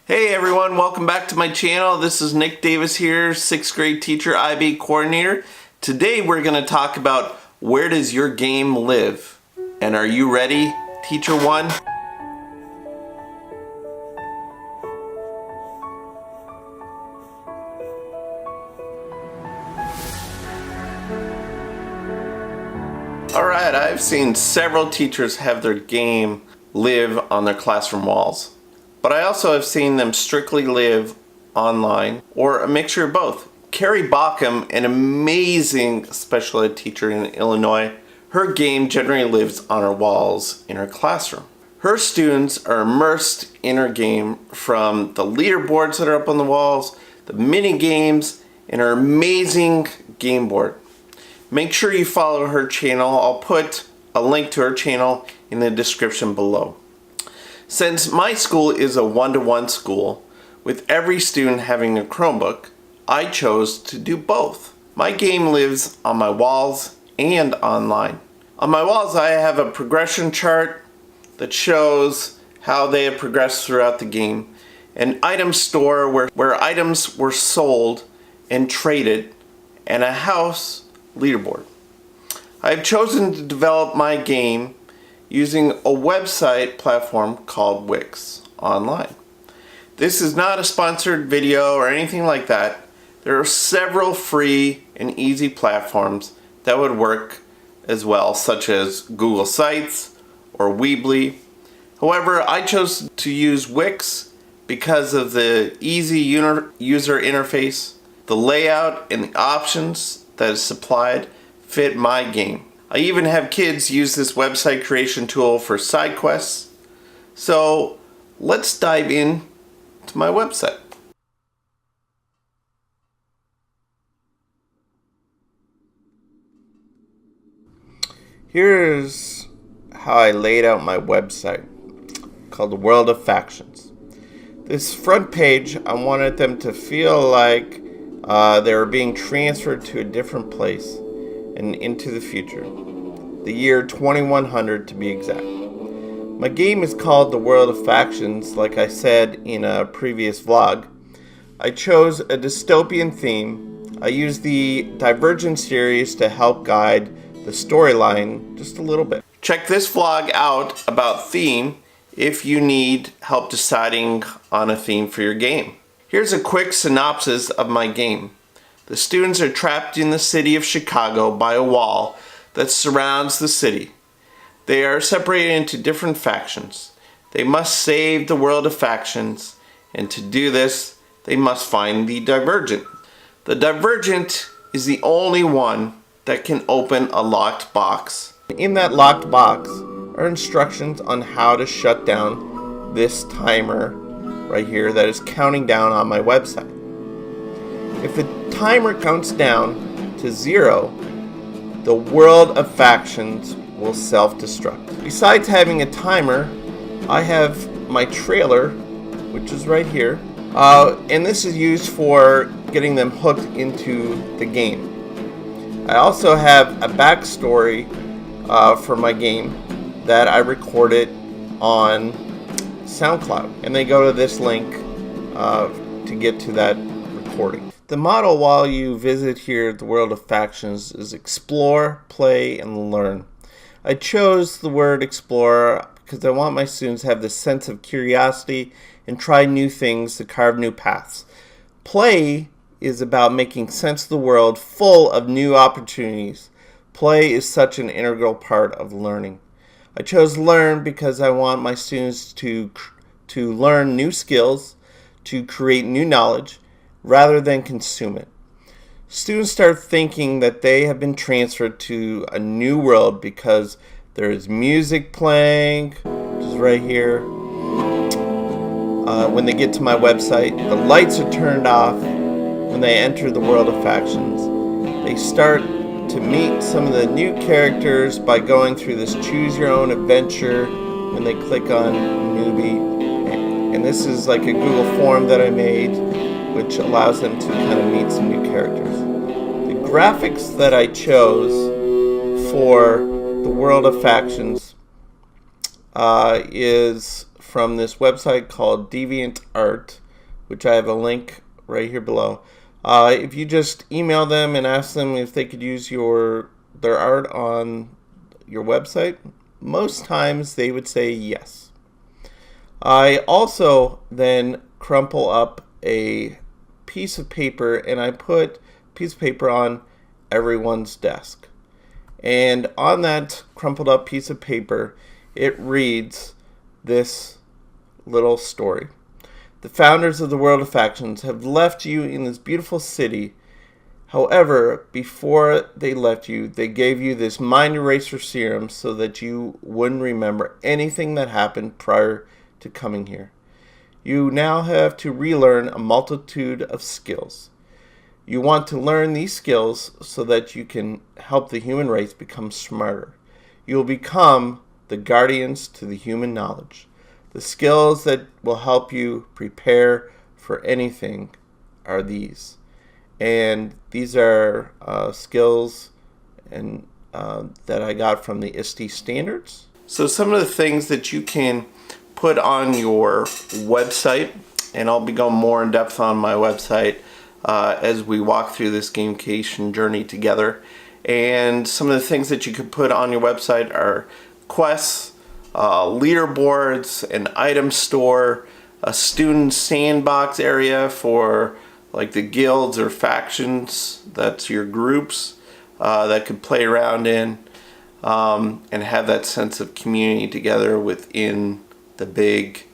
Hey everyone, welcome back to my channel. This is Nick Davis here, 6th grade teacher, IB coordinator. Today we're going to talk about where does your game live? And are you ready, Teacher 1? Alright, I've seen several teachers have their game live on their classroom walls. But I also have seen them strictly live online, or a mixture of both. Carrie Baucom, an amazing special ed teacher in Illinois, her game generally lives on her walls in her classroom. Her students are immersed in her game from the leaderboards that are up on the walls, the mini games, and her amazing game board. Make sure you follow her channel. I'll put a link to her channel in the description below. Since my school is a one-to-one school, with every student having a Chromebook, I chose to do both. My game lives on my walls and online. On my walls I have a progression chart that shows how they have progressed throughout the game, an item store where items were sold and traded, and a house leaderboard. I have chosen to develop my game using a website platform called Wix Online. This is not a sponsored video or anything like that. There are several free and easy platforms that would work as well, such as Google Sites or Weebly. However, I chose to use Wix because of the easy user interface, the layout, and the options that is supplied fit my game. I even have kids use this website creation tool for side quests. So let's dive in to my website. Here's how I laid out my website, called The World of Factions. This front page, I wanted them to feel like they were being transferred to a different place and into the future, the year 2100 to be exact. My game is called The World of Factions, like I said in a previous vlog. I chose a dystopian theme. I used the Divergent series to help guide the storyline just a little bit. Check this vlog out about theme if you need help deciding on a theme for your game. Here's a quick synopsis of my game. The students are trapped in the city of Chicago by a wall that surrounds the city. They are separated into different factions. They must save the world of factions, and to do this, they must find the Divergent. The Divergent is the only one that can open a locked box. In that locked box are instructions on how to shut down this timer right here that is counting down on my website. If the timer counts down to 0, the world of factions will self-destruct. Besides having a timer, I have my trailer, which is right here, and this is used for getting them hooked into the game. I also have a backstory for my game that I recorded on SoundCloud, and they go to this link to get to that recording. The motto while you visit here at the World of Factions is explore, play, and learn. I chose the word explore because I want my students to have this sense of curiosity and try new things to carve new paths. Play is about making sense of the world full of new opportunities. Play is such an integral part of learning. I chose learn because I want my students to learn new skills, to create new knowledge, rather than consume it. Students start thinking that they have been transferred to a new world because there is music playing, which is right here. When they get to my website, the lights are turned off. When they enter the World of Factions, they start to meet some of the new characters by going through this choose your own adventure when they click on newbie. And this is like a Google form that I made, which allows them to kind of meet some new characters. The graphics that I chose for the World of Factions is from this website called DeviantArt, which I have a link right here below. If you just email them and ask them if they could use their art on your website, most times they would say yes. I also then crumple up a piece of paper, and I put a piece of paper on everyone's desk. And on that crumpled up piece of paper, it reads this little story. The founders of the World of Factions have left you in this beautiful city. However, before they left you, they gave you this mind eraser serum so that you wouldn't remember anything that happened prior to coming here. You now have to relearn a multitude of skills. You want to learn these skills so that you can help the human race become smarter. You will become the guardians to the human knowledge. The skills that will help you prepare for anything are these. And these are skills and that I got from the ISTE standards. So some of the things that you can put on your website, and I'll be going more in depth on my website as we walk through this gamification journey together. And some of the things that you could put on your website are quests, leaderboards, an item store, a student sandbox area for like the guilds or factions, that's your groups that could play around in and have that sense of community together within the big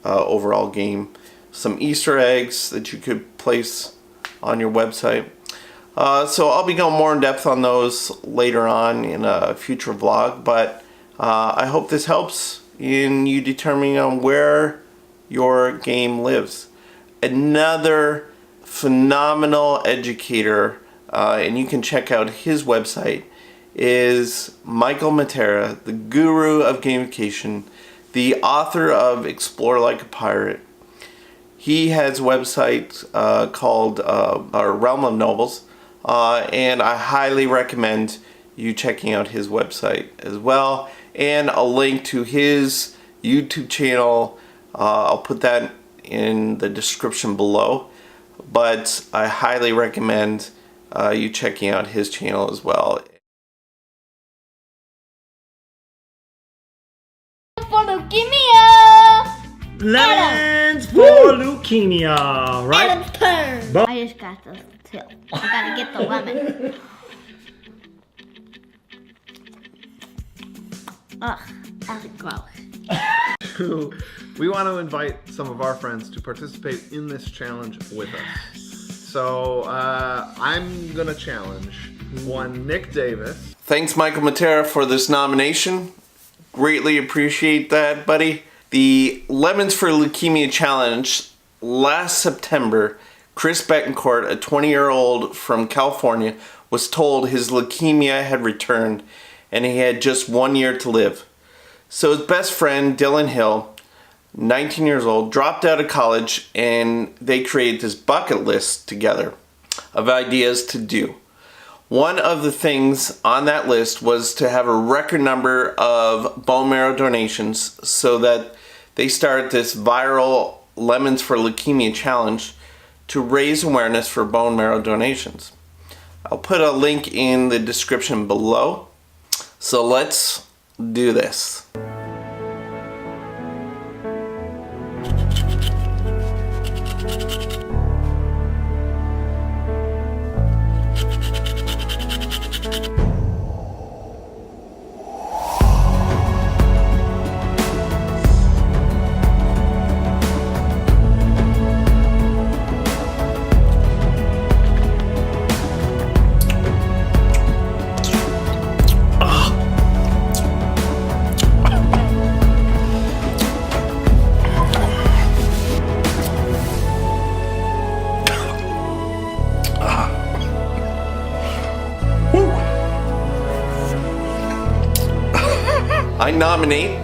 overall game. Some Easter eggs that you could place on your website. So I'll be going more in depth on those later on in a future vlog, but I hope this helps in you determining on where your game lives. Another phenomenal educator, and you can check out his website, is Michael Matera, the guru of gamification, the author of Explore Like a Pirate. He has a website called Realm of Nobles, and I highly recommend you checking out his website as well, and a link to his YouTube channel. I'll put that in the description below, but I highly recommend you checking out his channel as well. For leukemia! Lemons for leukemia, right? Adam's turn! I just got the tip. I gotta get the lemon. Ugh, that's gross. We want to invite some of our friends to participate in this challenge with us. So I'm gonna challenge one Nick Davis. Thanks, Michael Matera, for this nomination. Greatly appreciate that, buddy. The Lemons for Leukemia Challenge last September, Chris Betancourt, a 20-year-old from California, was told his leukemia had returned and he had just 1 year to live. So his best friend, Dylan Hill, 19 years old, dropped out of college, and they created this bucket list together of ideas to do. One of the things on that list was to have a record number of bone marrow donations so that they started this viral Lemons for Leukemia challenge to raise awareness for bone marrow donations. I'll put a link in the description below. So let's do this. I nominate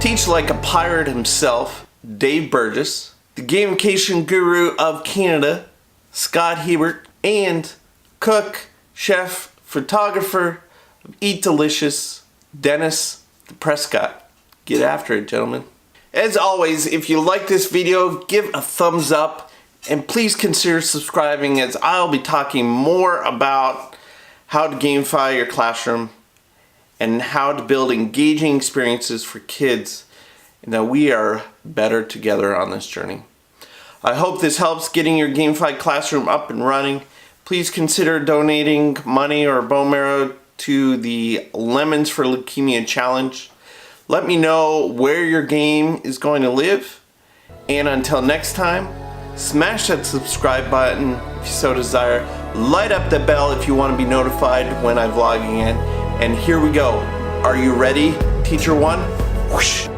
Teach Like a Pirate himself, Dave Burgess, the gamification guru of Canada, Scott Hebert, and cook, chef, photographer of Eat Delicious, Dennis Prescott. Get after it, gentlemen. As always, if you like this video, give a thumbs up and please consider subscribing, as I'll be talking more about how to gamify your classroom and how to build engaging experiences for kids, and that we are better together on this journey. I hope this helps getting your gamified classroom up and running. Please consider donating money or bone marrow to the Lemons for Leukemia Challenge. Let me know where your game is going to live. And until next time, smash that subscribe button if you so desire. Light up the bell if you want to be notified when I vlog again. And here we go. Are you ready, Teacher One? Whoosh.